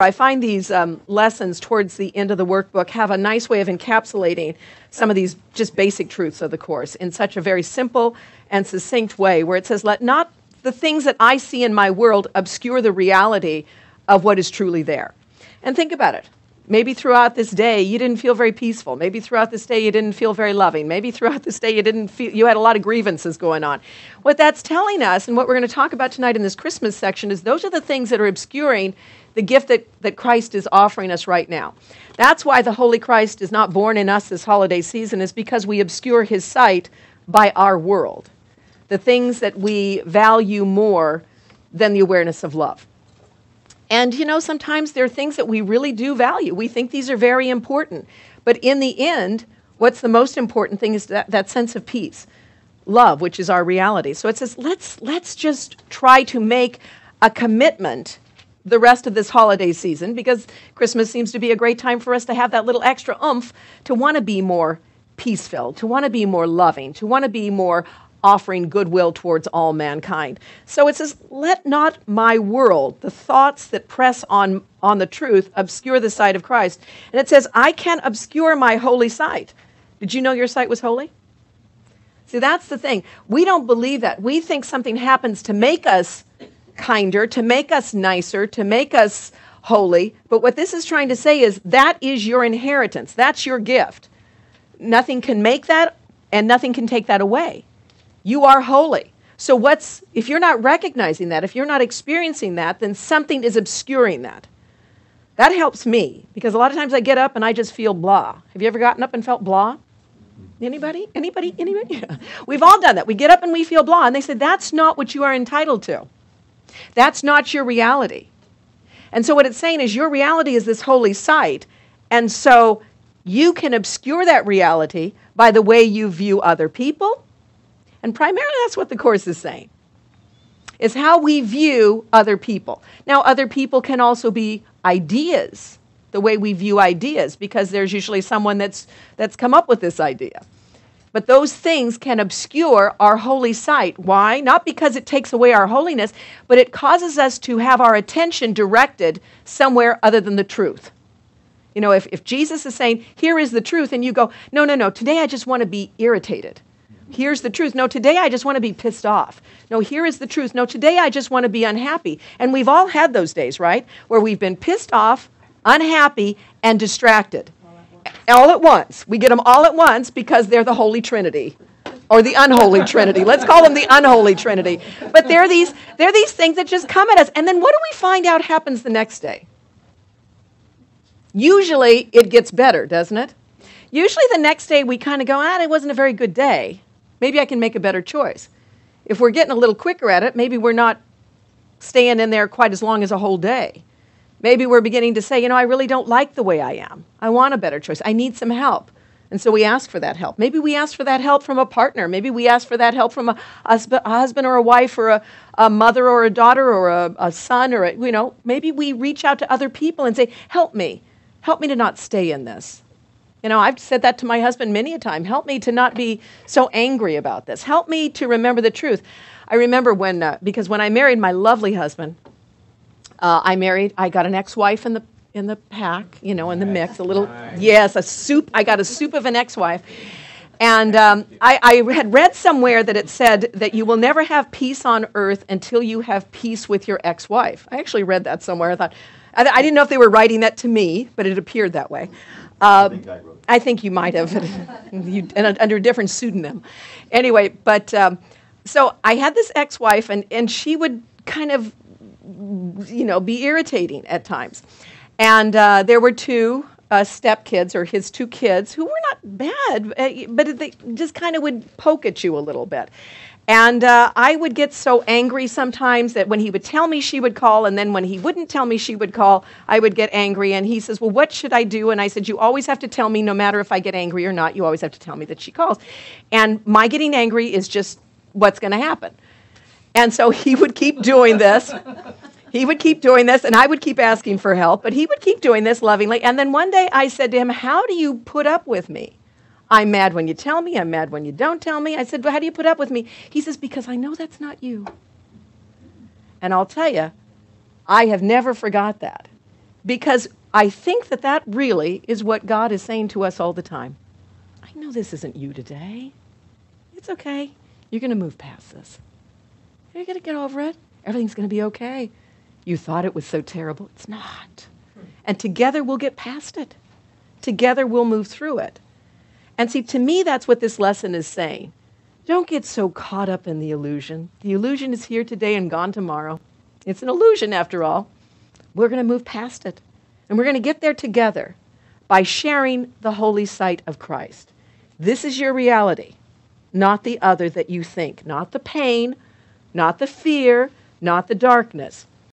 I find these lessons towards the end of the workbook have a nice way of encapsulating some of these just basic truths of the Course in such a very simple and succinct way, where it says, let not the things that I see in my world obscure the reality of what is truly there. And think about it. Maybe throughout this day you didn't feel very peaceful. Maybe throughout this day you didn't feel very loving. Maybe throughout this day you had a lot of grievances going on. What that's telling us, and what we're going to talk about tonight in this Christmas section, is those are the things that are obscuring the gift that Christ is offering us right now. That's why the Holy Christ is not born in us this holiday season, is because we obscure his sight by our world. The things that we value more than the awareness of love. And, sometimes there are things that we really do value. We think these are very important. But in the end, what's the most important thing is that sense of peace, love, which is our reality. So it says, let's just try to make a commitment the rest of this holiday season, because Christmas seems to be a great time for us to have that little extra oomph to want to be more peace-filled, to want to be more loving, to want to be more offering goodwill towards all mankind. So it says, let not my world, the thoughts that press on the truth, obscure the sight of Christ. And it says, I can obscure my holy sight. Did you know your sight was holy? See, that's the thing. We don't believe that. We think something happens to make us kinder, to make us nicer, to make us holy. But what this is trying to say is that is your inheritance. That's your gift. Nothing can make that, and nothing can take that away. You are holy. So if you're not recognizing that, if you're not experiencing that, then something is obscuring that. That helps me, because a lot of times I get up and I just feel blah. Have you ever gotten up and felt blah? Anybody? Yeah. We've all done that. We get up and we feel blah, and they say, that's not what you are entitled to. That's not your reality. And so what it's saying is your reality is this holy sight, and so you can obscure that reality by the way you view other people. And primarily that's what the Course is saying, is how we view other people. Now, other people can also be ideas, the way we view ideas, because there's usually someone that's come up with this idea. But those things can obscure our holy sight. Why? Not because it takes away our holiness, but it causes us to have our attention directed somewhere other than the truth. If Jesus is saying, here is the truth, and you go, no, today I just want to be irritated. Here's the truth. No, today I just want to be pissed off. No, here is the truth. No, today I just want to be unhappy. And we've all had those days, right? Where we've been pissed off, unhappy, and distracted. All at once. We get them all at once because they're the Holy Trinity. Or the unholy Trinity. Let's call them the unholy Trinity. But they're these things that just come at us. And then what do we find out happens the next day? Usually it gets better, doesn't it? Usually the next day we kind of go, it wasn't a very good day. Maybe I can make a better choice. If we're getting a little quicker at it, maybe we're not staying in there quite as long as a whole day. Maybe we're beginning to say, I really don't like the way I am. I want a better choice. I need some help. And so we ask for that help. Maybe we ask for that help from a partner. Maybe we ask for that help from a husband or a wife or a mother or a daughter or a son or, maybe we reach out to other people and say, help me. Help me to not stay in this. I've said that to my husband many a time. Help me to not be so angry about this. Help me to remember the truth. I remember because when I married my lovely husband, I got an ex-wife in the pack, in the mix, a soup. I got a soup of an ex-wife. And I had read somewhere that it said that you will never have peace on earth until you have peace with your ex-wife. I actually read that somewhere. I thought, I didn't know if they were writing that to me, but it appeared that way. I think you might have, under a different pseudonym. Anyway, but so I had this ex-wife, and she would kind of, be irritating at times. And there were two stepkids, or his two kids, who were not bad, but they just kind of would poke at you a little bit. And I would get so angry sometimes that when he would tell me, she would call, and then when he wouldn't tell me, she would call, I would get angry. And he says, well, what should I do? And I said, you always have to tell me, no matter if I get angry or not, you always have to tell me that she calls. And my getting angry is just what's going to happen. And so he would keep doing this. He would keep doing this, and I would keep asking for help, but he would keep doing this lovingly. And then one day I said to him, how do you put up with me? I'm mad when you tell me. I'm mad when you don't tell me. I said, well, how do you put up with me? He says, because I know that's not you. And I'll tell you, I have never forgot that. Because I think that that really is what God is saying to us all the time. I know this isn't you today. It's okay. You're going to move past this. You're going to get over it. Everything's going to be okay. You thought it was so terrible. It's not. And together we'll get past it. Together we'll move through it. And see, to me, that's what this lesson is saying. Don't get so caught up in the illusion. The illusion is here today and gone tomorrow. It's an illusion, after all. We're going to move past it. And we're going to get there together by sharing the holy sight of Christ. This is your reality, not the other that you think, not the pain, not the fear, not the darkness.